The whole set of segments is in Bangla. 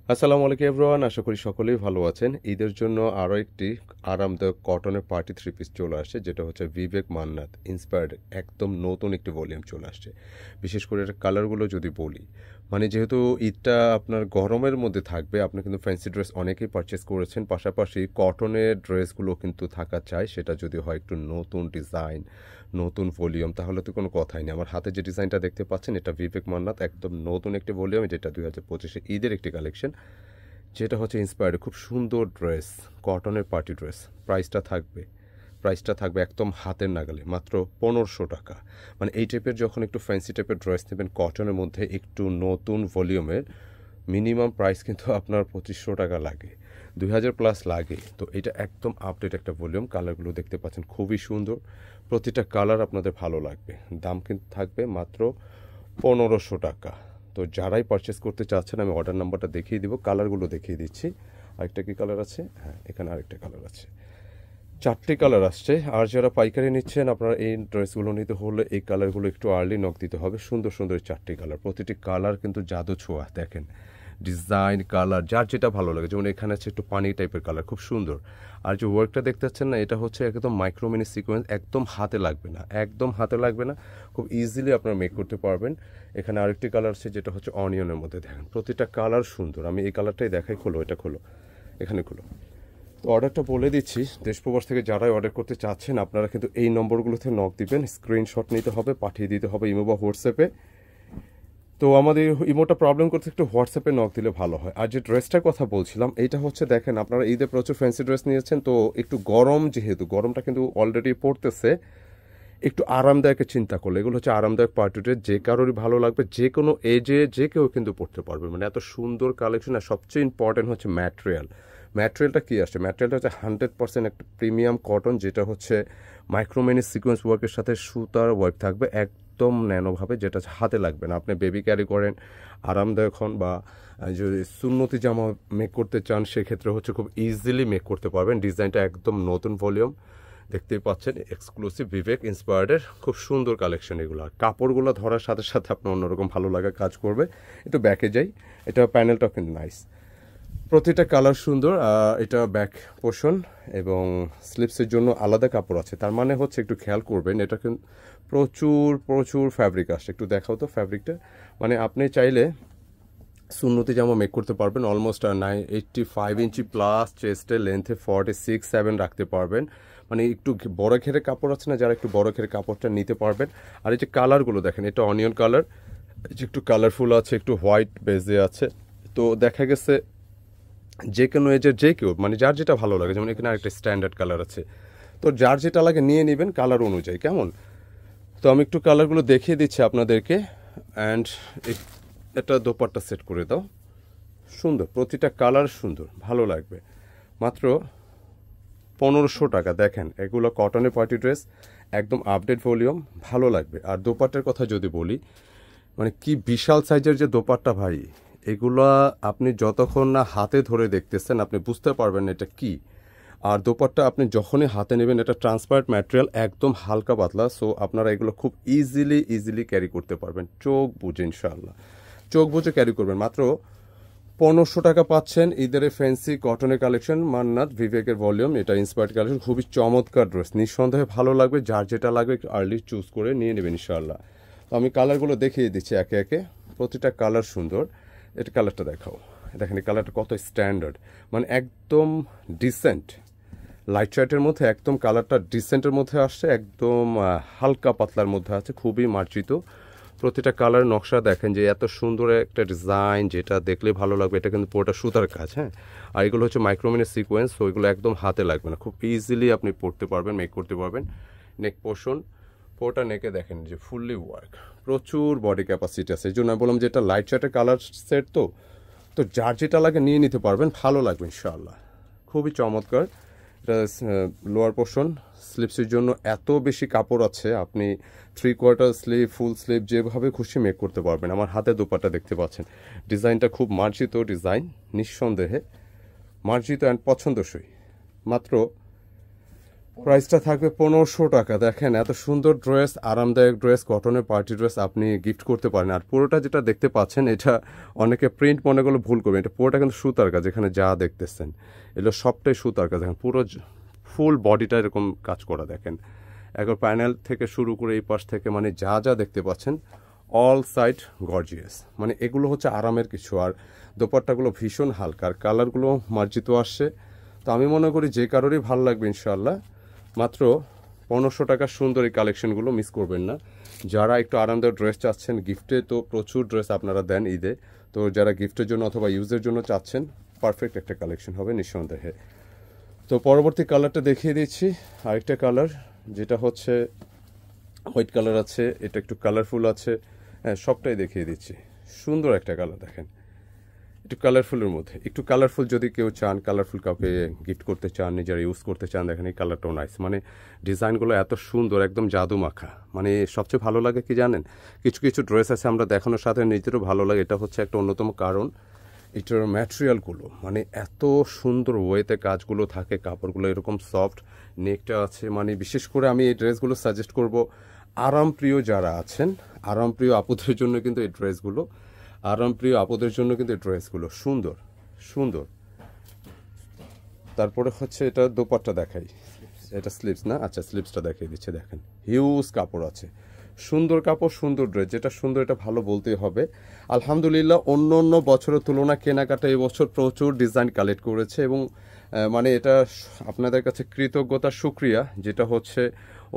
আসসালামু আলাইকুম এভরিওয়ান, আশা করি সকলেই ভালো আছেন। ঈদের জন্য আরও একটি আরামদায়ক কটনের পার্টি থ্রি পিস চলে আসছে, যেটা হচ্ছে বিবেক মান্নাত ইন্সপায়ার্ড একদম নতুন একটি ভলিউম চলে আসছে। বিশেষ করে এর কালারগুলো যদি বলি, মানে যেহেতু ঈদটা আপনার গরমের মধ্যে থাকবে, আপনি কিন্তু ফ্যান্সি ড্রেস অনেকেই পারচেস করেছেন, পাশাপাশি কটনের ড্রেসগুলো কিন্তু থাকা চাই, সেটা যদি হয় একটু নতুন ডিজাইন, নতুন ভলিউম, তাহলে তো কোনো কথাই নেই। আমার হাতে যে ডিজাইনটা দেখতে পাচ্ছেন, এটা বিবেক মান্নাত একদম নতুন একটি ভলিউম, যেটা 2025 ঈদের একটি কালেকশন, যেটা হচ্ছে ইন্সপায়ার্ড খুব সুন্দর ড্রেস, কটনের পার্টি ড্রেস। প্রাইসটা থাকবে একদম হাতের নাগালে, মাত্র 1500 টাকা। মানে এই টাইপের যখন একটু ফ্যান্সি টাইপের ড্রেস নেবেন কটনের মধ্যে একটু নতুন ভলিউমের, মিনিমাম প্রাইস কিন্তু আপনার 2500 টাকা লাগে, 2000+ লাগে। তো এটা একদম আপডেট একটা ভলিউম। কালারগুলো দেখতে পাচ্ছেন খুবই সুন্দর, প্রতিটা কালার আপনাদের ভালো লাগবে। দাম কিন্তু থাকবে মাত্র 1500 টাকা। তো যারাই পারচেস করতে চাচ্ছেন, আমি অর্ডার নাম্বারটা দেখিয়ে দিব, কালারগুলো দেখিয়ে দিচ্ছি। আরেকটা কি কালার আছে? হ্যাঁ, এখানে আরেকটা কালার আছে, 4টে কালার আসছে। আর যারা পাইকারি নিচ্ছেন, আপনারা এই ড্রেসগুলো নিতে হলে এই কালারগুলো একটু আর্লি নক দিতে হবে। সুন্দর সুন্দর 4টে কালার, প্রতিটি কালার কিন্তু জাদু ছোঁয়া। দেখেন ডিজাইন, কালার, যার যেটা ভালো লাগে। যেমন এখানে আছে একটু পানি টাইপের কালার, খুব সুন্দর। আর যে ওয়ার্কটা দেখতে পাচ্ছেন না, এটা হচ্ছে একদম মাইক্রোমিনি সিকোয়েন্স, একদম হাতে লাগবে না, একদম হাতে লাগবে না, খুব ইজিলি আপনারা মেক করতে পারবেন। এখানে আরেকটি কালার আছে যেটা হচ্ছে অনিয়নের মধ্যে। দেখেন প্রতিটা কালার সুন্দর। আমি এই কালারটাই দেখাই, খোলো, এটা খোলো, এখানে খোলো। তো অর্ডারটা বলে দিচ্ছি, দেশ প্রবাস থেকে যারাই অর্ডার করতে চাচ্ছেন, আপনারা কিন্তু এই নম্বরগুলোতে নক দিবেন, স্ক্রিনশট নিতে হবে, পাঠিয়ে দিতে হবে ইমো বা হোয়াটসঅ্যাপে। তো আমাদের ইমোটা প্রবলেম করতে একটু হোয়াটসঅ্যাপে নক দিলে ভালো হয়। আর যে ড্রেসটার কথা বলছিলাম, এইটা হচ্ছে দেখেন, আপনারা ঈদে প্রচুর ফ্যান্সি ড্রেস নিয়েছেন, তো একটু গরম, যেহেতু গরমটা কিন্তু অলরেডি পড়তেছে, একটু আরামদায়ক চিন্তা করলে এগুলো হচ্ছে আরামদায়ক পার্টি ড্রেস, যে কারোরই ভালো লাগবে, যে কোনো এজে যে কেউ কিন্তু পড়তে পারবে। মানে এত সুন্দর কালেকশন। আর সবচেয়ে ইম্পর্টেন্ট হচ্ছে ম্যাটেরিয়ালটা কী আসছে, ম্যাটেরিয়ালটা হচ্ছে 100% একটা প্রিমিয়াম কটন, যেটা হচ্ছে মাইক্রোমেনি সিকোয়েন্স ওয়ার্কের সাথে সুতার ওয়ার্ক থাকবে একদম ন্যানোভাবে, যেটা হাতে লাগবে না। আপনি বেবি ক্যারি করেন, আরামদায়ক হন, বা যদি সুন্নতি জামা মেক করতে চান, সেক্ষেত্রে হচ্ছে খুব ইজিলি মেক করতে পারবেন। ডিজাইনটা একদম নতুন ভলিউম, দেখতেই পাচ্ছেন, এক্সক্লুসিভ বিবেক ইন্সপায়ার্ডের খুব সুন্দর কালেকশন এগুলো। আর কাপড়গুলো ধরার সাথে সাথে আপনার অন্যরকম ভালো লাগা কাজ করবে। একটু ব্যাকে যাই, এটা প্যানেলটাও কিন্তু নাইস, প্রতিটা কালার সুন্দর। এটা ব্যাক পোর্শন, এবং স্লিপসের জন্য আলাদা কাপড় আছে। তার মানে হচ্ছে একটু খেয়াল করবেন, এটা কিন্তু প্রচুর প্রচুর ফ্যাব্রিক আসছে। একটু দেখাও তো ফ্যাব্রিকটা। মানে আপনি চাইলে সুন্নতি জামা মেক করতে পারবেন, অলমোস্ট 85 ইঞ্চি প্লাস, চেস্টের লেন্থে 46-7 রাখতে পারবেন। মানে একটু বড় ঘেরে কাপড় আছে না, যারা একটু বড় ঘেরে কাপড়টা নিতে পারবেন। আর এই যে কালারগুলো দেখেন, এটা অনিয়ন কালার, এই যে একটু কালারফুল আছে, একটু হোয়াইট বেজে আছে। তো দেখা গেছে যে কোনো এজের যে কেউ, মানে যার যেটা ভালো লাগে। যেমন এখানে আরেকটা স্ট্যান্ডার্ড কালার আছে, তো যার যেটা লাগে নিয়ে নেবেন কালার অনুযায়ী, কেমন? তো আমি একটু কালারগুলো দেখিয়ে দিচ্ছি আপনাদেরকে। অ্যান্ড এটা দোপাট্টা সেট করে দাও, সুন্দর, প্রতিটা কালার সুন্দর, ভালো লাগবে। মাত্র 1500 টাকা। দেখেন এগুলো কটনের পার্টি ড্রেস, একদম আপডেট ভলিউম, ভালো লাগবে। আর দোপাট্টার কথা যদি বলি, মানে কি বিশাল সাইজের যে দোপাট্টা ভাই, এগুলা আপনি যতক্ষণ না হাতে ধরে দেখতেছেন, আপনি বুঝতে পারবেন এটা কি। আর দোপাট্টা আপনি যখনই হাতে নেবেন, এটা ট্রান্সপারেন্ট ম্যাটেরিয়াল, একদম হালকা পাতলা। সো আপনারা এগুলো খুব ইজিলি ক্যারি করতে পারবেন, চোখ বুঝে, ইনশাআল্লাহ চোখ বুঝে ক্যারি করবেন। মাত্র 1500 টাকা পাচ্ছেন ঈদের ফ্যান্সি কটনের কালেকশন, মান্নাত বিবেকের ভলিউম। এটা ইন্সপায়ার্ড কালেকশন, খুবই চমৎকার ড্রেস, নিঃসন্দেহে ভালো লাগবে। যার যেটা লাগবে একটু আর্লি চুজ করে নিয়ে নেবেন ইনশাআল্লাহ। তো আমি কালারগুলো দেখিয়ে দিচ্ছি একে একে, প্রতিটা কালার সুন্দর। এটা কালারটা দেখাও, দেখেন এই কালারটা কত স্ট্যান্ডার্ড, মানে একদম ডিসেন্ট, লাইট শার্টের মধ্যে একদম কালারটা ডিসেন্টের মধ্যে আসছে, একদম হালকা পাতলার মধ্যে আছে, খুবই মার্জিত। প্রতিটা কালার নকশা দেখেন, যে এত সুন্দর একটা ডিজাইন, যেটা দেখলে ভালো লাগবে। এটা কিন্তু পুরোটা সুতার কাজ, হ্যাঁ। আর এগুলো হচ্ছে মাইক্রোমিনের সিকোয়েন্স, তো এগুলো একদম হাতে লাগবে না, খুব ইজিলি আপনি পরতে পারবেন, মেক করতে পারবেন। নেক পোর্শন, পুরোটা নেকে দেখেন যে ফুললি ওয়ার্ক, প্রচুর বডি ক্যাপাসিটি আছে। এই জন্য আমি বললাম যে এটা লাইট শার্টের কালার সেট, তো তো যার যেটা লাগে নিয়ে নিতে পারবেন, ভালো লাগবে ইনশাআল্লাহ, খুবই চমৎকার। এটা লোয়ার পোর্শন, স্লিপসের জন্য এত বেশি কাপড় আছে, আপনি 3/4 স্লিভ, ফুল স্লিভ, যেভাবে খুশি মেক করতে পারবেন। আমার হাতে দোপাট্টা দেখতে পাচ্ছেন, ডিজাইনটা খুব মার্জিত ডিজাইন, নিঃসন্দেহে মার্জিত অ্যান্ড পছন্দসই। মাত্র প্রাইসটা থাকবে 1500 টাকা। দেখেন এত সুন্দর ড্রেস, আরামদায়ক ড্রেস, কটনের পার্টি ড্রেস আপনি গিফট করতে পারেন। আর পুরোটা যেটা দেখতে পাচ্ছেন এটা অনেকে প্রিন্ট মনে করলে ভুল করবেন, এটা পুরোটা কিন্তু সুতার কাজ। এখানে যা দেখতেছেন এগুলো সবটাই সুতার কাজ। দেখেন পুরো ফুল বডিটা এরকম কাজ করা। দেখেন একবার প্যানেল থেকে শুরু করে এই পাশ থেকে মানে যা যা দেখতে পাচ্ছেন অল সাইড গর্জিয়াস। মানে এগুলো হচ্ছে আরামের কিছু। আর দোপাট্টাগুলো ভীষণ হালকা, আর কালারগুলো মার্জিত আসছে। তো আমি মনে করি যে কারোরই ভালো লাগবে ইনশাআল্লাহ। মাত্র 1500 টাকার সুন্দর এই কালেকশনগুলো মিস করবেন না। যারা একটু আরামদায়ক ড্রেস চাচ্ছেন, গিফটে তো প্রচুর ড্রেস আপনারা দেন ঈদে, তো যারা গিফটের জন্য অথবা ইউজের জন্য চাচ্ছেন পারফেক্ট একটা কালেকশন হবে নিঃসন্দেহে। তো পরবর্তী কালারটা দেখিয়ে দিচ্ছি, আরেকটা কালার যেটা হচ্ছে হোয়াইট কালার আছে, এটা একটু কালারফুল আছে। হ্যাঁ, সবটাই দেখিয়ে দিচ্ছি। সুন্দর একটা কালার দেখেন, একটু কালারফুলের মধ্যে। একটু কালারফুল যদি কেউ চান, কালারফুল কাউকে গিফট করতে চান, নিজেরা ইউজ করতে চান, দেখেন এই কালারটাও নাইস। মানে ডিজাইনগুলো এত সুন্দর, একদম জাদু মাখা। মানে সবচেয়ে ভালো লাগে কি জানেন, কিছু কিছু ড্রেস আছে আমরা দেখানোর সাথে নিজেরও ভালো লাগে, এটা হচ্ছে একটা অন্যতম কারণ। এটার ম্যাটেরিয়ালগুলো মানে এত সুন্দর ওয়েতে কাজগুলো থাকে, কাপড়গুলো এরকম সফট, নেকটা আছে। মানে বিশেষ করে আমি এই ড্রেসগুলো সাজেস্ট করব আরামপ্রিয় যারা আছেন, আরামপ্রিয় আপুদের জন্য কিন্তু এই ড্রেসগুলো, আরামপ্রিয় আপুদের জন্য কিন্তু এই ড্রেসগুলো সুন্দর সুন্দর। তারপরে হচ্ছে এটা দোপাট্টা দেখাই, এটা স্লিপস না, আচ্ছা স্লিপসটা দেখিয়ে দিচ্ছে। দেখেন হিউজ কাপড় আছে, সুন্দর কাপড়, সুন্দর ড্রেস। যেটা সুন্দর এটা ভালো বলতেই হবে। আলহামদুলিল্লাহ অন্য অন্য বছরের তুলনা কেনাকাটা এবছর প্রচুর ডিজাইন কালেক্ট করেছে, এবং মানে এটা আপনাদের কাছে কৃতজ্ঞতা, শুক্রিয়া। যেটা হচ্ছে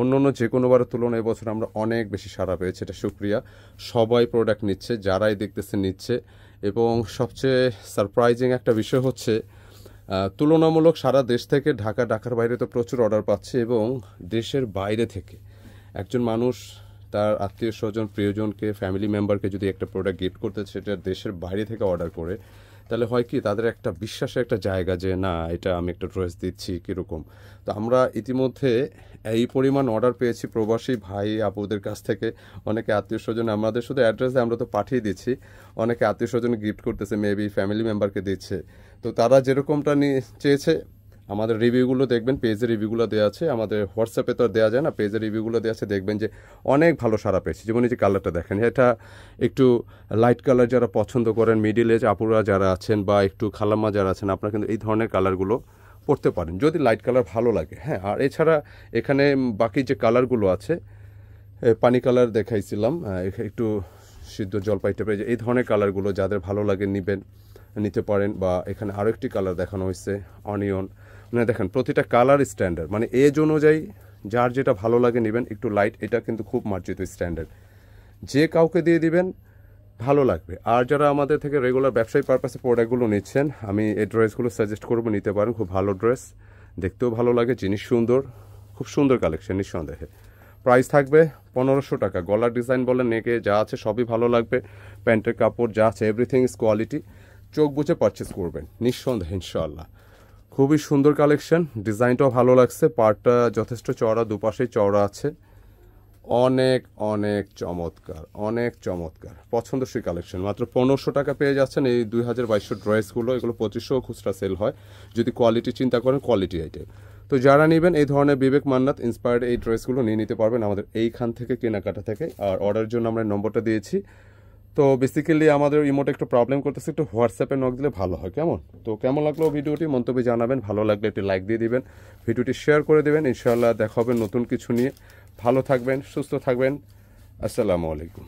অন্য অন্য যে কোনোবারের তুলনায় এবছর আমরা অনেক বেশি সাড়া পেয়েছি, এটা শুক্রিয়া। সবাই প্রোডাক্ট নিচ্ছে, যারাই দেখতেছে নিচ্ছে। এবং সবচেয়ে সারপ্রাইজিং একটা বিষয় হচ্ছে তুলনামূলক সারা দেশ থেকে, ঢাকার বাইরে তো প্রচুর অর্ডার পাচ্ছে, এবং দেশের বাইরে থেকে একজন মানুষ তার আত্মীয় স্বজন, প্রিয়জনকে, ফ্যামিলি মেম্বারকে যদি একটা প্রোডাক্ট গিফট করতে, সেটা দেশের বাইরে থেকে অর্ডার করে, তাহলে হয় কি তাদের একটা বিশ্বাসের একটা জায়গা যে না এটা আমি একটা ড্রেস দিচ্ছি কীরকম। তো আমরা ইতিমধ্যে এই পরিমাণ অর্ডার পেয়েছি প্রবাসী ভাই আপুদের কাছ থেকে। অনেকে আত্মীয় স্বজন আমাদের শুধু অ্যাড্রেস আমরা তো পাঠিয়ে দিচ্ছি, অনেকে আত্মীয় স্বজন গিফট করতেছে, মেবি ফ্যামিলি মেম্বারকে দিচ্ছে। তো তারা যেরকমটা চেয়েছে, আমাদের রিভিউগুলো দেখবেন, পেজের রিভিউগুলো দেওয়া আছে, আমাদের হোয়াটসঅ্যাপে তো আর দেওয়া যায় না, পেজের রিভিউগুলো দেওয়া আছে, দেখবেন যে অনেক ভালো সাড়া পেয়েছে। যেমন এই যে কালারটা দেখেন, এটা একটু লাইট কালার যারা পছন্দ করেন, মিডিল এজ আপুরা যারা আছেন বা একটু খালাম্মা যারা আছেন, আপনারা কিন্তু এই ধরনের কালারগুলো পরতে পারেন যদি লাইট কালার ভালো লাগে। হ্যাঁ, আর এছাড়া এখানে বাকি যে কালারগুলো আছে, পানি কালার দেখাইছিলাম, একটু সিদ্ধ জলপাই টাইপের, এই ধরনের কালারগুলো যাদের ভালো লাগে নিতে পারেন। বা এখানে আরও একটি কালার দেখানো হয়েছে অনিয়ন। মানে দেখেন প্রতিটা কালার স্ট্যান্ডার্ড, মানে এজ অনুযায়ী যার যেটা ভালো লাগে নেবেন। একটু লাইট, এটা কিন্তু খুব মার্জিত স্ট্যান্ডার্ড, যে কাউকে দিয়ে দিবেন ভালো লাগবে। আর যারা আমাদের থেকে রেগুলার ব্যবসায়ী পারপাসে প্রোডাক্টগুলো নিচ্ছেন, আমি এই ড্রেসগুলো সাজেস্ট করবো, নিতে পারেন। খুব ভালো ড্রেস, দেখতেও ভালো লাগে, জিনিস সুন্দর, খুব সুন্দর কালেকশন নিঃসন্দেহে। প্রাইস থাকবে 1500 টাকা। গলার ডিজাইন বলেন, নেকে যা আছে সবই ভালো লাগবে, প্যান্টের কাপড় যা আছে এভরিথিং ইজ কোয়ালিটি। চোখ বুঝে পারচেস করবেন নিঃসন্দেহে ইনশাআল্লাহ। খুবই সুন্দর কালেকশন, ডিজাইনটাও ভালো লাগছে, পার্টটা যথেষ্ট চওড়া, দুপাশেই চওড়া আছে, অনেক অনেক চমৎকার, অনেক চমৎকার, পছন্দসই কালেকশন। মাত্র 1500 টাকা পেয়ে যাচ্ছেন এই 2022 ড্রেসগুলো। এগুলো 2500 খুচরা সেল হয়। যদি কোয়ালিটি চিন্তা করেন, কোয়ালিটি আইটেম। তো যারা নেবেন এই ধরনের বিবেক মান্নাত ইন্সপায়ার্ড এই ড্রেসগুলো নিয়ে নিতে পারবেন আমাদের এইখান থেকে, কেনাকাটা থেকে। আর অর্ডারের জন্য আমরা নম্বরটা দিয়েছি। তো বেসিক্যালি আমাদের ইমোটা একটু প্রবলেম করতেছে, একটু হোয়াটসঅ্যাপে নক দিলে ভালো হয়। কেমন? তো কেমন লাগলো ভিডিওটি মন্তব্যে জানাবেন, ভালো লাগলে একটি লাইক দিয়ে দিবেন, ভিডিওটি শেয়ার করে দেবেন। ইনশাআল্লাহ দেখা হবে নতুন কিছু নিয়ে। ভালো থাকবেন, সুস্থ থাকবেন। আসসালামু আলাইকুম।